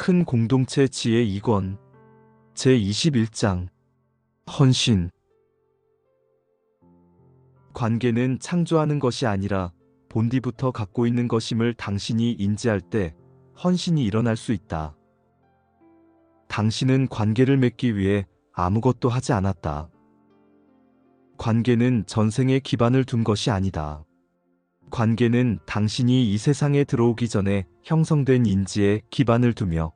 큰 공동체 지혜 2권 제21장 헌신. 관계는 창조하는 것이 아니라 본디부터 갖고 있는 것임을 당신이 인지할 때 헌신이 일어날 수 있다. 당신은 관계를 맺기 위해 아무것도 하지 않았다. 관계는 전생에 기반을 둔 것이 아니다. 관계는 당신이 이 세상에 들어오기 전에 형성된 인지에 기반을 두며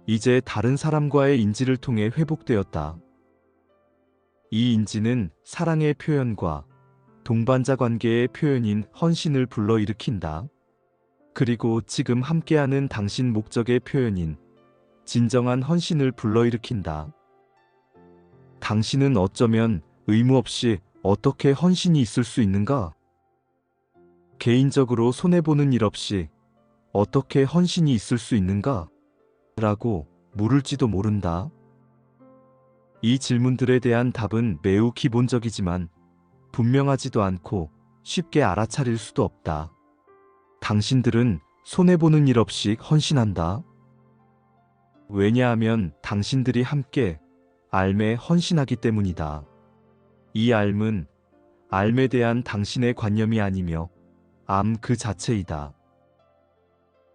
이제 다른 사람과의 인지를 통해 회복되었다. 이 인지는 사랑의 표현과 동반자 관계의 표현인 헌신을 불러일으킨다. 그리고 지금 함께하는 당신 목적의 표현인 진정한 헌신을 불러일으킨다. 당신은 어쩌면 의무 없이 어떻게 헌신이 있을 수 있는가? 개인적으로 손해보는 일 없이 어떻게 헌신이 있을 수 있는가? 라고 물을지도 모른다. 이 질문들에 대한 답은 매우 기본적이지만 분명하지도 않고 쉽게 알아차릴 수도 없다. 당신들은 손해보는 일 없이 헌신한다. 왜냐하면 당신들이 함께 삶에 헌신하기 때문이다. 이 삶은 삶에 대한 당신의 관념이 아니며 삶 그 자체이다.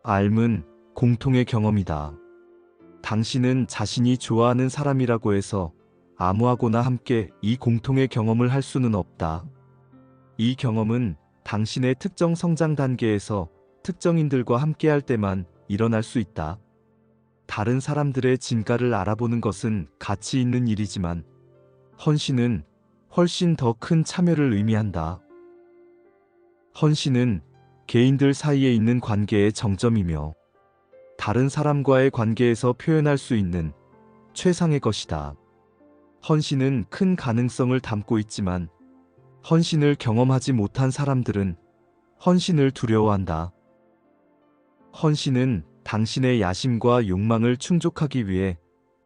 삶은 공통의 경험이다. 당신은 자신이 좋아하는 사람이라고 해서 아무하고나 함께 이 공통의 경험을 할 수는 없다. 이 경험은 당신의 특정 성장 단계에서 특정인들과 함께할 때만 일어날 수 있다. 다른 사람들의 진가를 알아보는 것은 가치 있는 일이지만 헌신은 훨씬 더 큰 참여를 의미한다. 헌신은 개인들 사이에 있는 관계의 정점이며 다른 사람과의 관계에서 표현할 수 있는 최상의 것이다. 헌신은 큰 가능성을 담고 있지만 헌신을 경험하지 못한 사람들은 헌신을 두려워한다. 헌신은 당신의 야심과 욕망을 충족하기 위해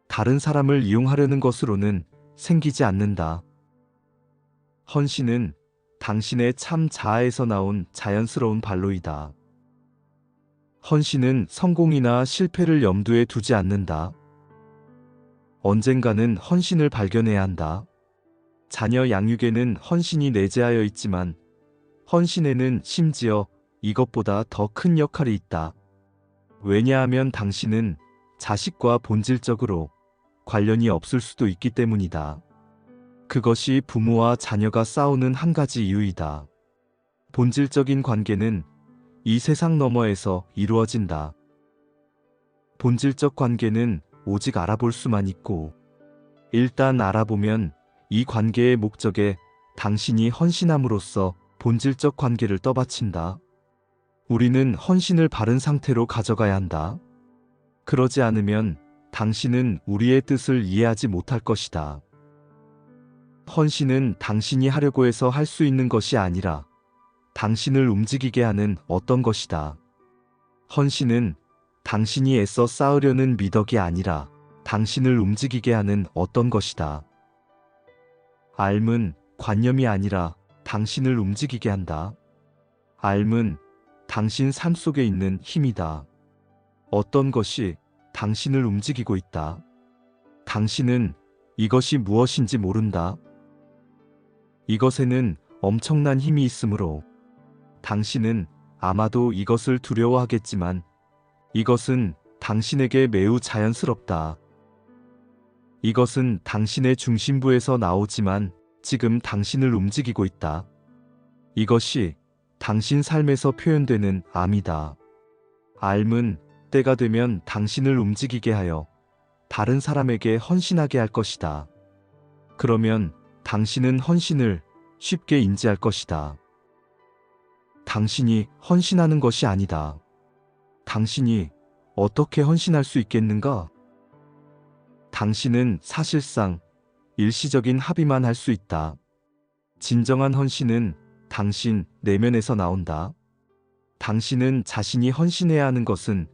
다른 사람을 이용하려는 것으로는 생기지 않는다. 헌신은 당신의 참 자아에서 나온 자연스러운 발로이다. 헌신은 성공이나 실패를 염두에 두지 않는다. 언젠가는 헌신을 발견해야 한다. 자녀 양육에는 헌신이 내재하여 있지만 헌신에는 심지어 이것보다 더 큰 역할이 있다. 왜냐하면 당신은 자식과 본질적으로 관련이 없을 수도 있기 때문이다. 그것이 부모와 자녀가 싸우는 한 가지 이유이다. 본질적인 관계는 이 세상 너머에서 이루어진다. 본질적 관계는 오직 알아볼 수만 있고 일단 알아보면 이 관계의 목적에 당신이 헌신함으로써 본질적 관계를 떠받친다. 우리는 헌신을 바른 상태로 가져가야 한다. 그러지 않으면 당신은 우리의 뜻을 이해하지 못할 것이다. 헌신은 당신이 하려고 해서 할 수 있는 것이 아니라 당신을 움직이게 하는 어떤 것이다. 헌신은 당신이 애써 쌓으려는 미덕이 아니라 당신을 움직이게 하는 어떤 것이다. 삶은 관념이 아니라 당신을 움직이게 한다. 삶은 당신 삶 속에 있는 힘이다. 어떤 것이 당신을 움직이고 있다. 당신은 이것이 무엇인지 모른다. 이것에는 엄청난 힘이 있으므로 당신은 아마도 이것을 두려워하겠지만 이것은 당신에게 매우 자연스럽다. 이것은 당신의 중심부에서 나오지만 지금 당신을 움직이고 있다. 이것이 당신 삶에서 표현되는 암이다. 삶은 때가 되면 당신을 움직이게 하여 다른 사람에게 헌신하게 할 것이다. 그러면 당신은 헌신을 쉽게 인지할 것이다. 당신이 헌신하는 것이 아니다. 당신이 어떻게 헌신할 수 있겠는가? 당신은 사실상 일시적인 합의만 할 수 있다. 진정한 헌신은 당신 내면에서 나온다. 당신은 자신이 헌신해야 하는 것은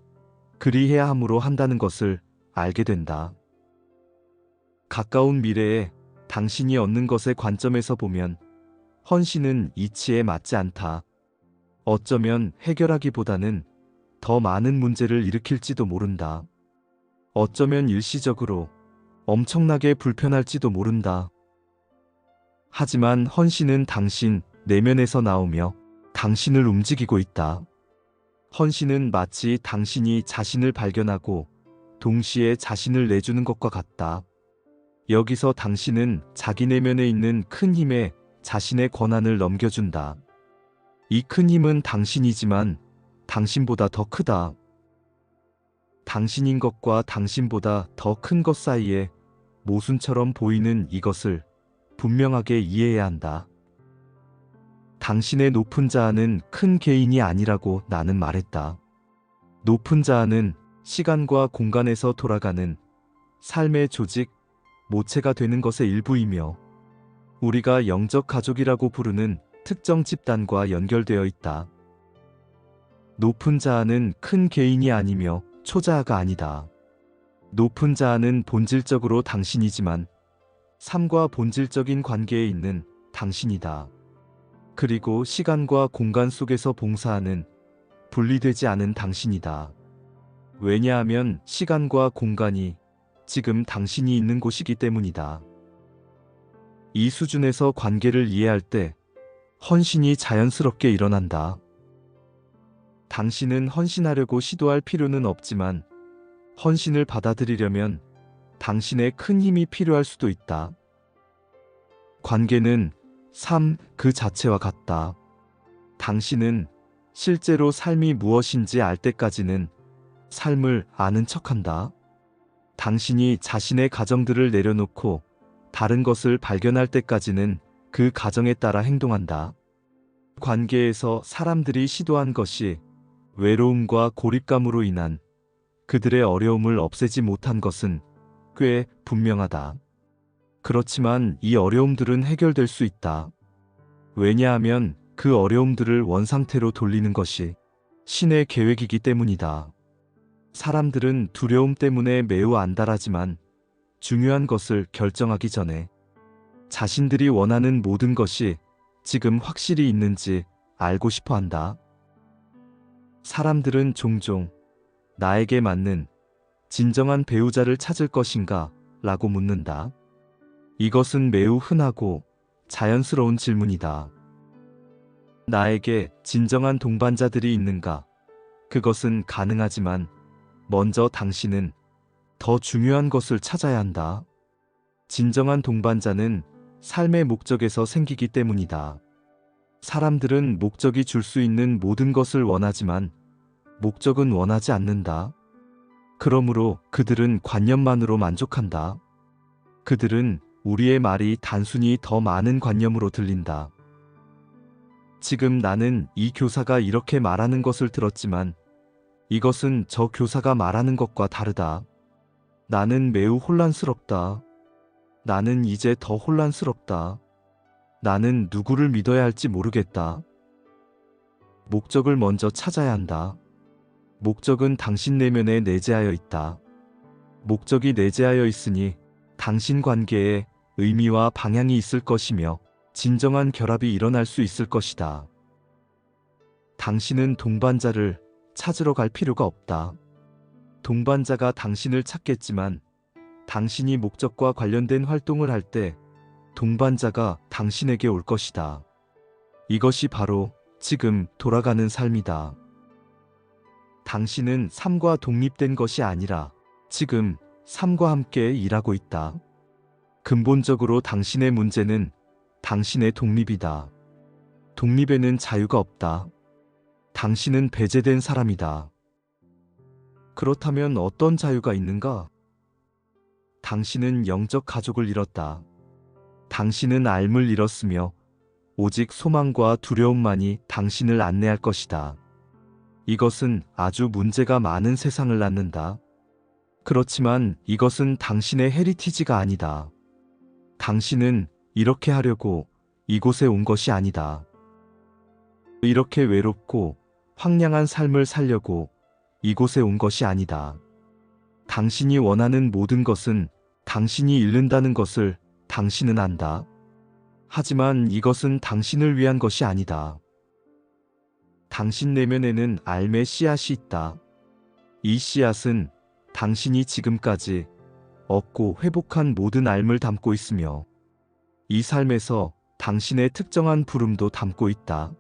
그리해야 함으로 한다는 것을 알게 된다. 가까운 미래에 당신이 얻는 것의 관점에서 보면 헌신은 이치에 맞지 않다. 어쩌면 해결하기보다는 더 많은 문제를 일으킬지도 모른다. 어쩌면 일시적으로 엄청나게 불편할지도 모른다. 하지만 헌신은 당신 내면에서 나오며 당신을 움직이고 있다. 헌신은 마치 당신이 자신을 발견하고 동시에 자신을 내주는 것과 같다. 여기서 당신은 자기 내면에 있는 큰 힘에 자신의 권한을 넘겨준다. 이 큰 힘은 당신이지만 당신보다 더 크다. 당신인 것과 당신보다 더 큰 것 사이에 모순처럼 보이는 이것을 분명하게 이해해야 한다. 당신의 높은 자아는 큰 개인이 아니라고 나는 말했다. 높은 자아는 시간과 공간에서 돌아가는 삶의 조직, 모체가 되는 것의 일부이며 우리가 영적 가족이라고 부르는 특정 집단과 연결되어 있다. 높은 자아는 큰 개인이 아니며 초자아가 아니다. 높은 자아는 본질적으로 당신이지만 삶과 본질적인 관계에 있는 당신이다. 그리고 시간과 공간 속에서 봉사하는 분리되지 않은 당신이다. 왜냐하면 시간과 공간이 지금 당신이 있는 곳이기 때문이다. 이 수준에서 관계를 이해할 때 헌신이 자연스럽게 일어난다. 당신은 헌신하려고 시도할 필요는 없지만 헌신을 받아들이려면 당신의 큰 힘이 필요할 수도 있다. 관계는 삶 그 자체와 같다. 당신은 실제로 삶이 무엇인지 알 때까지는 삶을 아는 척한다. 당신이 자신의 가정들을 내려놓고 다른 것을 발견할 때까지는 그 가정에 따라 행동한다. 관계에서 사람들이 시도한 것이 외로움과 고립감으로 인한 그들의 어려움을 없애지 못한 것은 꽤 분명하다. 그렇지만 이 어려움들은 해결될 수 있다. 왜냐하면 그 어려움들을 원상태로 돌리는 것이 신의 계획이기 때문이다. 사람들은 두려움 때문에 매우 안달하지만 중요한 것을 결정하기 전에 자신들이 원하는 모든 것이 지금 확실히 있는지 알고 싶어 한다. 사람들은 종종 나에게 맞는 진정한 배우자를 찾을 것인가? 라고 묻는다. 이것은 매우 흔하고 자연스러운 질문이다. 나에게 진정한 동반자들이 있는가? 그것은 가능하지만 먼저 당신은 더 중요한 것을 찾아야 한다. 진정한 동반자는 삶의 목적에서 생기기 때문이다. 사람들은 목적이 줄 수 있는 모든 것을 원하지만 목적은 원하지 않는다. 그러므로 그들은 관념만으로 만족한다. 그들은 우리의 말이 단순히 더 많은 관념으로 들린다. 지금 나는 이 교사가 이렇게 말하는 것을 들었지만 이것은 저 교사가 말하는 것과 다르다. 나는 매우 혼란스럽다. 나는 이제 더 혼란스럽다. 나는 누구를 믿어야 할지 모르겠다. 목적을 먼저 찾아야 한다. 목적은 당신 내면에 내재하여 있다. 목적이 내재하여 있으니 당신 관계에 의미와 방향이 있을 것이며 진정한 결합이 일어날 수 있을 것이다. 당신은 동반자를 찾으러 갈 필요가 없다. 동반자가 당신을 찾겠지만 당신이 목적과 관련된 활동을 할 때 동반자가 당신에게 올 것이다. 이것이 바로 지금 돌아가는 삶이다. 당신은 삶과 독립된 것이 아니라 지금 삶과 함께 일하고 있다. 근본적으로 당신의 문제는 당신의 독립이다. 독립에는 자유가 없다. 당신은 배제된 사람이다. 그렇다면 어떤 자유가 있는가? 당신은 영적 가족을 잃었다. 당신은 삶을 잃었으며 오직 소망과 두려움만이 당신을 안내할 것이다. 이것은 아주 문제가 많은 세상을 낳는다. 그렇지만 이것은 당신의 헤리티지가 아니다. 당신은 이렇게 하려고 이곳에 온 것이 아니다. 이렇게 외롭고 황량한 삶을 살려고 이곳에 온 것이 아니다. 당신이 원하는 모든 것은 당신이 잃는다는 것을 당신은 안다. 하지만 이것은 당신을 위한 것이 아니다. 당신 내면에는 삶의 씨앗이 있다. 이 씨앗은 당신이 지금까지 얻고 회복한 모든 삶을 담고 있으며 이 삶에서 당신의 특정한 부름도 담고 있다.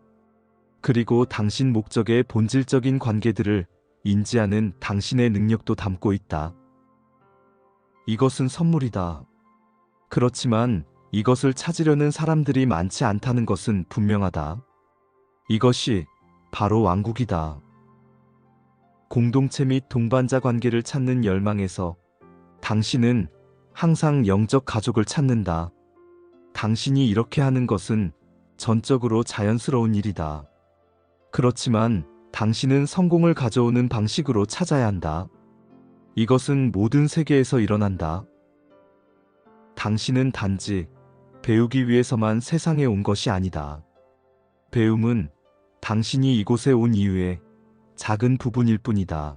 그리고 당신 목적의 본질적인 관계들을 인지하는 당신의 능력도 담고 있다. 이것은 선물이다. 그렇지만 이것을 찾으려는 사람들이 많지 않다는 것은 분명하다. 이것이 바로 왕국이다. 공동체 및 동반자 관계를 찾는 열망에서 당신은 항상 영적 가족을 찾는다. 당신이 이렇게 하는 것은 전적으로 자연스러운 일이다. 그렇지만 당신은 성공을 가져오는 방식으로 찾아야 한다. 이것은 모든 세계에서 일어난다. 당신은 단지 배우기 위해서만 세상에 온 것이 아니다. 배움은 당신이 이곳에 온 이유의 작은 부분일 뿐이다.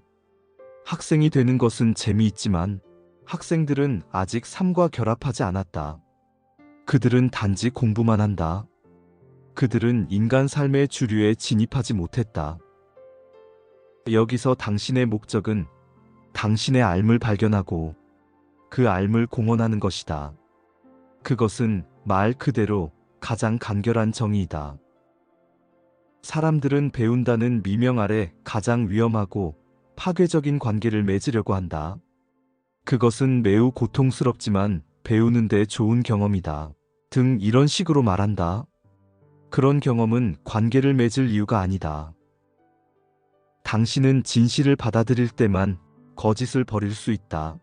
학생이 되는 것은 재미있지만 학생들은 아직 삶과 결합하지 않았다. 그들은 단지 공부만 한다. 그들은 인간 삶의 주류에 진입하지 못했다. 여기서 당신의 목적은 당신의 삶을 발견하고 그 삶을 공헌하는 것이다. 그것은 말 그대로 가장 간결한 정의이다. 사람들은 배운다는 미명 아래 가장 위험하고 파괴적인 관계를 맺으려고 한다. 그것은 매우 고통스럽지만 배우는데 좋은 경험이다. 등 이런 식으로 말한다. 그런 경험은 관계를 맺을 이유가 아니다. 당신은 진실을 받아들일 때만 거짓을 버릴 수 있다.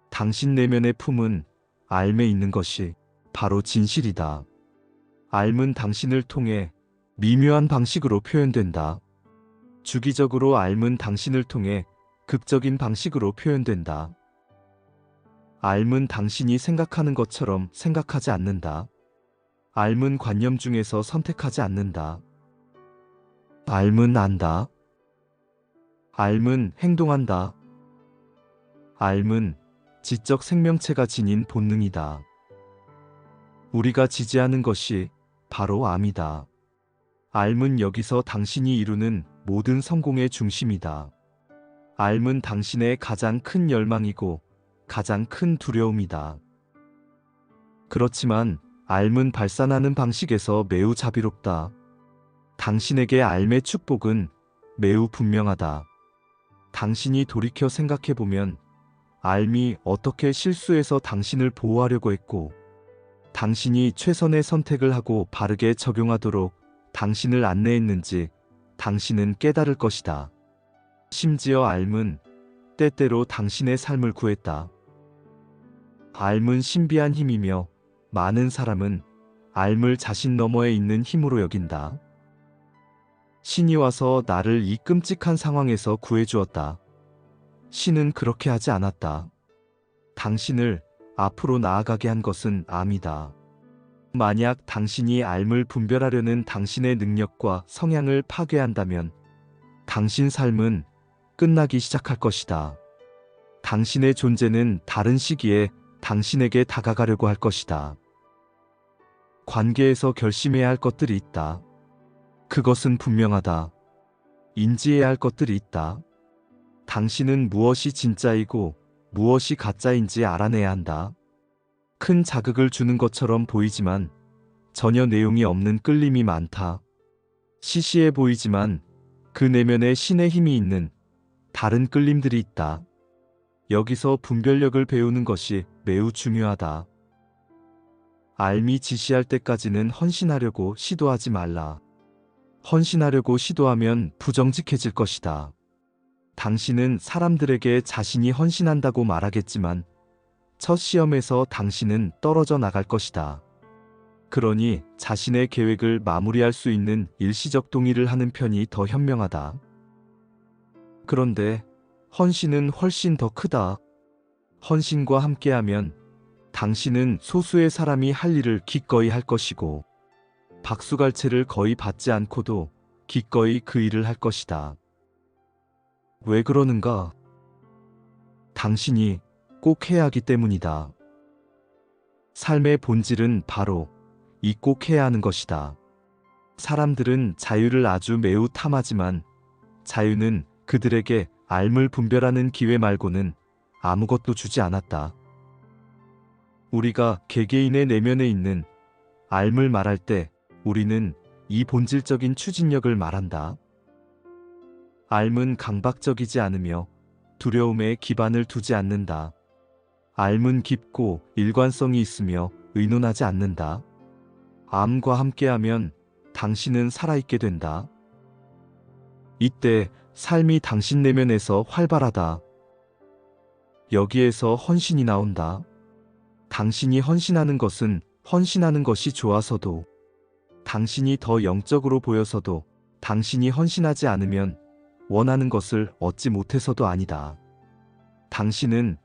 당신 내면의 품은 삶에 있는 것이 바로 진실이다. 삶은 당신을 통해 미묘한 방식으로 표현된다. 주기적으로 삶은 당신을 통해 극적인 방식으로 표현된다. 삶은 당신이 생각하는 것처럼 생각하지 않는다. 삶은 관념 중에서 선택하지 않는다. 삶은 안다. 삶은 행동한다. 삶은 지적 생명체가 지닌 본능이다. 우리가 지지하는 것이 바로 암이다. 삶은 여기서 당신이 이루는 모든 성공의 중심이다. 삶은 당신의 가장 큰 열망이고 가장 큰 두려움이다. 그렇지만 삶은 발산하는 방식에서 매우 자비롭다. 당신에게 삶의 축복은 매우 분명하다. 당신이 돌이켜 생각해보면 삶이 어떻게 실수해서 당신을 보호하려고 했고 당신이 최선의 선택을 하고 바르게 적용하도록 당신을 안내했는지 당신은 깨달을 것이다. 심지어 삶은 때때로 당신의 삶을 구했다. 삶은 신비한 힘이며 많은 사람은 삶을 자신 너머에 있는 힘으로 여긴다. 신이 와서 나를 이 끔찍한 상황에서 구해주었다. 신은 그렇게 하지 않았다. 당신을 앞으로 나아가게 한 것은 암이다. 만약 당신이 삶을 분별하려는 당신의 능력과 성향을 파괴한다면 당신 삶은 끝나기 시작할 것이다. 당신의 존재는 다른 시기에 당신에게 다가가려고 할 것이다. 관계에서 결심해야 할 것들이 있다. 그것은 분명하다. 인지해야 할 것들이 있다. 당신은 무엇이 진짜이고 무엇이 가짜인지 알아내야 한다. 큰 자극을 주는 것처럼 보이지만 전혀 내용이 없는 끌림이 많다. 시시해 보이지만 그 내면에 신의 힘이 있는 다른 끌림들이 있다. 여기서 분별력을 배우는 것이 매우 중요하다. 삶이 지시할 때까지는 헌신하려고 시도하지 말라. 헌신하려고 시도하면 부정직해질 것이다. 당신은 사람들에게 자신이 헌신한다고 말하겠지만 첫 시험에서 당신은 떨어져 나갈 것이다. 그러니 자신의 계획을 마무리할 수 있는 일시적 동의를 하는 편이 더 현명하다. 그런데 헌신은 훨씬 더 크다. 헌신과 함께하면 당신은 소수의 사람이 할 일을 기꺼이 할 것이고 박수갈채를 거의 받지 않고도 기꺼이 그 일을 할 것이다. 왜 그러는가? 당신이 꼭 해야 하기 때문이다. 삶의 본질은 바로 이 꼭 해야 하는 것이다. 사람들은 자유를 아주 매우 탐하지만 자유는 그들에게 알 분별하는 기회 말고는 아무것도 주지 않았다. 우리가 개개인의 내면에 있는 알을 말할 때 우리는 이 본질적인 추진력을 말한다. 알은 강박적이지 않으며 두려움에 기반을 두지 않는다. 알은 깊고 일관성이 있으며 의논하지 않는다. 암과 함께하면 당신은 살아있게 된다. 이때 삶이 당신 내면에서 활발하다. 여기에서 헌신이 나온다. 당신이 헌신하는 것은 헌신하는 것이 좋아서도, 당신이 더 영적으로 보여서도, 당신이 헌신하지 않으면 원하는 것을 얻지 못해서도 아니다. 당신은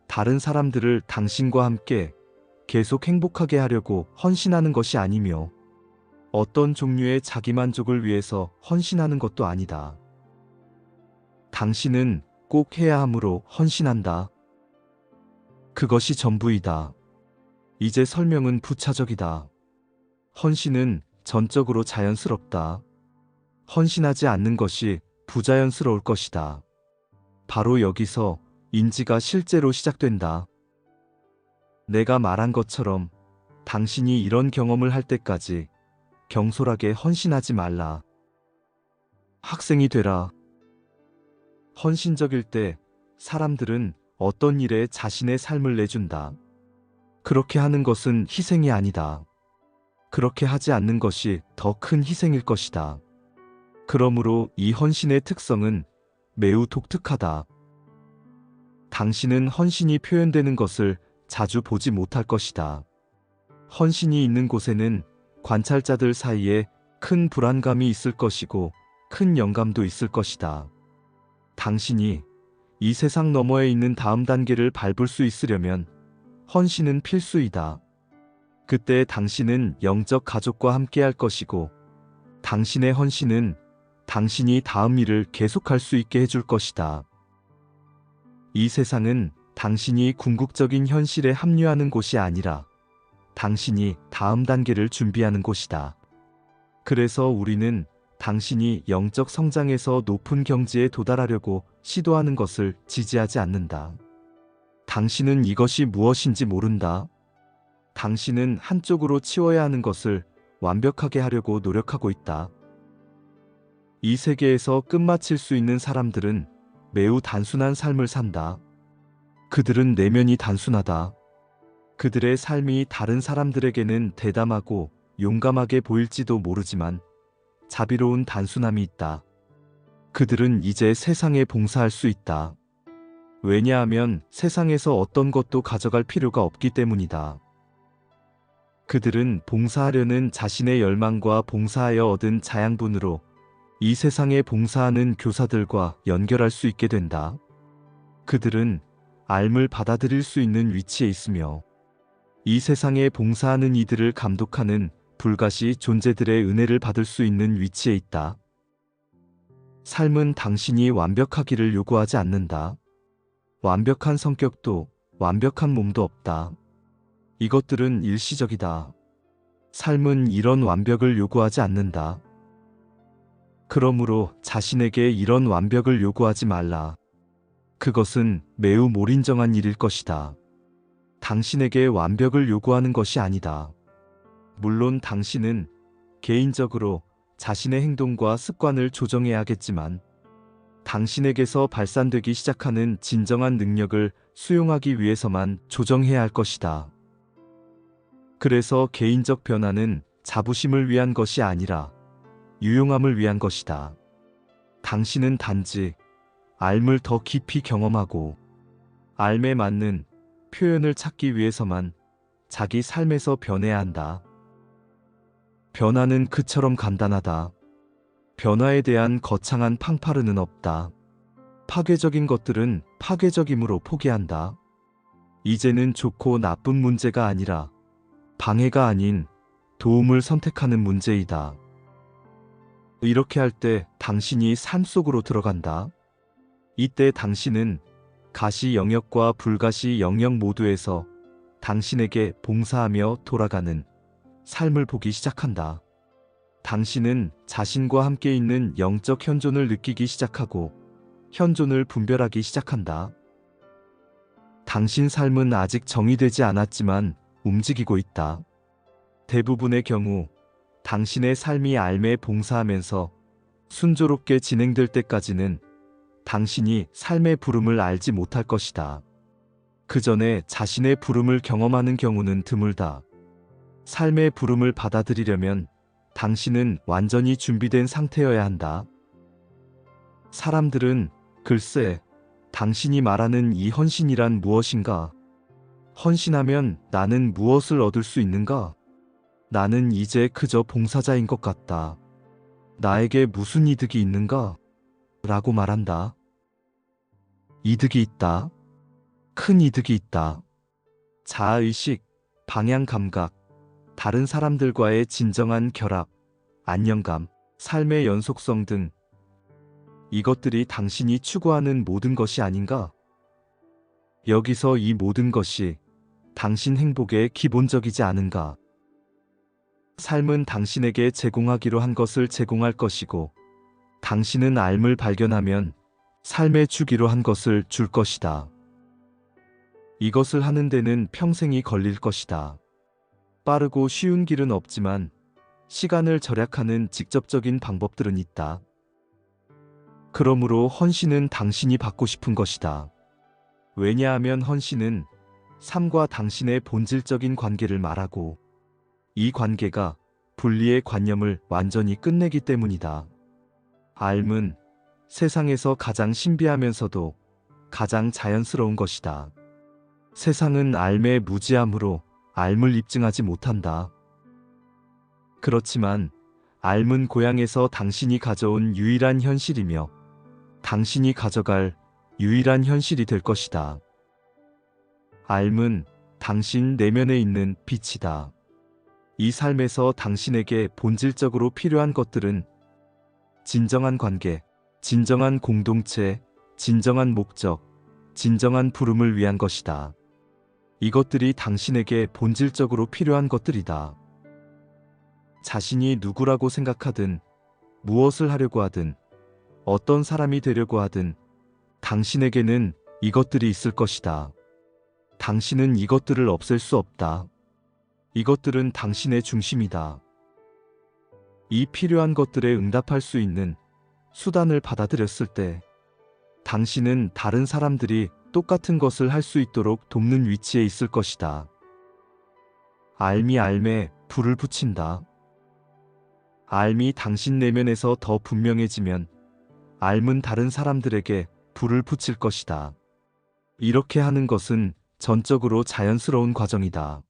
다른 사람들을 당신과 함께 계속 행복하게 하려고 헌신하는 것이 아니며 어떤 종류의 자기만족을 위해서 헌신하는 것도 아니다. 당신은 꼭 해야 함으로 헌신한다. 그것이 전부이다. 이제 설명은 부차적이다. 헌신은 전적으로 자연스럽다. 헌신하지 않는 것이 부자연스러울 것이다. 바로 여기서 인지가 실제로 시작된다. 내가 말한 것처럼 당신이 이런 경험을 할 때까지 경솔하게 헌신하지 말라. 학생이 되라. 헌신적일 때 사람들은 어떤 일에 자신의 삶을 내준다. 그렇게 하는 것은 희생이 아니다. 그렇게 하지 않는 것이 더 큰 희생일 것이다. 그러므로 이 헌신의 특성은 매우 독특하다. 당신은 헌신이 표현되는 것을 자주 보지 못할 것이다. 헌신이 있는 곳에는 관찰자들 사이에 큰 불안감이 있을 것이고 큰 영감도 있을 것이다. 당신이 이 세상 너머에 있는 다음 단계를 밟을 수 있으려면 헌신은 필수이다. 그때 당신은 영적 가족과 함께 할 것이고 당신의 헌신은 당신이 다음 일을 계속할 수 있게 해줄 것이다. 이 세상은 당신이 궁극적인 현실에 합류하는 곳이 아니라 당신이 다음 단계를 준비하는 곳이다. 그래서 우리는 당신이 영적 성장에서 높은 경지에 도달하려고 시도하는 것을 지지하지 않는다. 당신은 이것이 무엇인지 모른다. 당신은 한쪽으로 치워야 하는 것을 완벽하게 하려고 노력하고 있다. 이 세계에서 끝마칠 수 있는 사람들은 매우 단순한 삶을 산다. 그들은 내면이 단순하다. 그들의 삶이 다른 사람들에게는 대담하고 용감하게 보일지도 모르지만 자비로운 단순함이 있다. 그들은 이제 세상에 봉사할 수 있다. 왜냐하면 세상에서 어떤 것도 가져갈 필요가 없기 때문이다. 그들은 봉사하려는 자신의 열망과 봉사하여 얻은 자양분으로 이 세상에 봉사하는 교사들과 연결할 수 있게 된다. 그들은 알을 받아들일 수 있는 위치에 있으며 이 세상에 봉사하는 이들을 감독하는 불가시 존재들의 은혜를 받을 수 있는 위치에 있다. 삶은 당신이 완벽하기를 요구하지 않는다. 완벽한 성격도 완벽한 몸도 없다. 이것들은 일시적이다. 삶은 이런 완벽을 요구하지 않는다. 그러므로 자신에게 이런 완벽을 요구하지 말라. 그것은 매우 몰인정한 일일 것이다. 당신에게 완벽을 요구하는 것이 아니다. 물론 당신은 개인적으로 자신의 행동과 습관을 조정해야겠지만 당신에게서 발산되기 시작하는 진정한 능력을 수용하기 위해서만 조정해야 할 것이다. 그래서 개인적 변화는 자부심을 위한 것이 아니라 유용함을 위한 것이다. 당신은 단지 알을 더 깊이 경험하고 알에 맞는 표현을 찾기 위해서만 자기 삶에서 변해야 한다. 변화는 그처럼 간단하다. 변화에 대한 거창한 팡파르는 없다. 파괴적인 것들은 파괴적임으로 포기한다. 이제는 좋고 나쁜 문제가 아니라 방해가 아닌 도움을 선택하는 문제이다. 이렇게 할 때 당신이 삶 속으로 들어간다. 이때 당신은 가시 영역과 불가시 영역 모두에서 당신에게 봉사하며 돌아가는 삶을 보기 시작한다. 당신은 자신과 함께 있는 영적 현존을 느끼기 시작하고 현존을 분별하기 시작한다. 당신 삶은 아직 정의되지 않았지만 움직이고 있다. 대부분의 경우 당신의 삶이 알매에 봉사하면서 순조롭게 진행될 때까지는 당신이 삶의 부름을 알지 못할 것이다. 그 전에 자신의 부름을 경험하는 경우는 드물다. 삶의 부름을 받아들이려면 당신은 완전히 준비된 상태여야 한다. 사람들은 글쎄, 당신이 말하는 이 헌신이란 무엇인가? 헌신하면 나는 무엇을 얻을 수 있는가? 나는 이제 그저 봉사자인 것 같다. 나에게 무슨 이득이 있는가? 라고 말한다. 이득이 있다. 큰 이득이 있다. 자아의식, 방향감각, 다른 사람들과의 진정한 결합, 안정감, 삶의 연속성 등 이것들이 당신이 추구하는 모든 것이 아닌가? 여기서 이 모든 것이 당신 행복의 기본적이지 않은가? 삶은 당신에게 제공하기로 한 것을 제공할 것이고, 당신은 삶을 발견하면 삶에 주기로 한 것을 줄 것이다. 이것을 하는 데는 평생이 걸릴 것이다. 빠르고 쉬운 길은 없지만 시간을 절약하는 직접적인 방법들은 있다. 그러므로 헌신은 당신이 받고 싶은 것이다. 왜냐하면 헌신은 삶과 당신의 본질적인 관계를 말하고, 이 관계가 분리의 관념을 완전히 끝내기 때문이다. 삶은 세상에서 가장 신비하면서도 가장 자연스러운 것이다. 세상은 삶의 무지함으로 삶을 입증하지 못한다. 그렇지만 삶은 고향에서 당신이 가져온 유일한 현실이며 당신이 가져갈 유일한 현실이 될 것이다. 삶은 당신 내면에 있는 빛이다. 이 삶에서 당신에게 본질적으로 필요한 것들은 진정한 관계, 진정한 공동체, 진정한 목적, 진정한 부름을 위한 것이다. 이것들이 당신에게 본질적으로 필요한 것들이다. 자신이 누구라고 생각하든, 무엇을 하려고 하든, 어떤 사람이 되려고 하든, 당신에게는 이것들이 있을 것이다. 당신은 이것들을 없앨 수 없다. 이것들은 당신의 중심이다. 이 필요한 것들에 응답할 수 있는 수단을 받아들였을 때, 당신은 다른 사람들이 똑같은 것을 할 수 있도록 돕는 위치에 있을 것이다. 삶에 불을 붙인다. 삶이 당신 내면에서 더 분명해지면 삶은 다른 사람들에게 불을 붙일 것이다. 이렇게 하는 것은 전적으로 자연스러운 과정이다.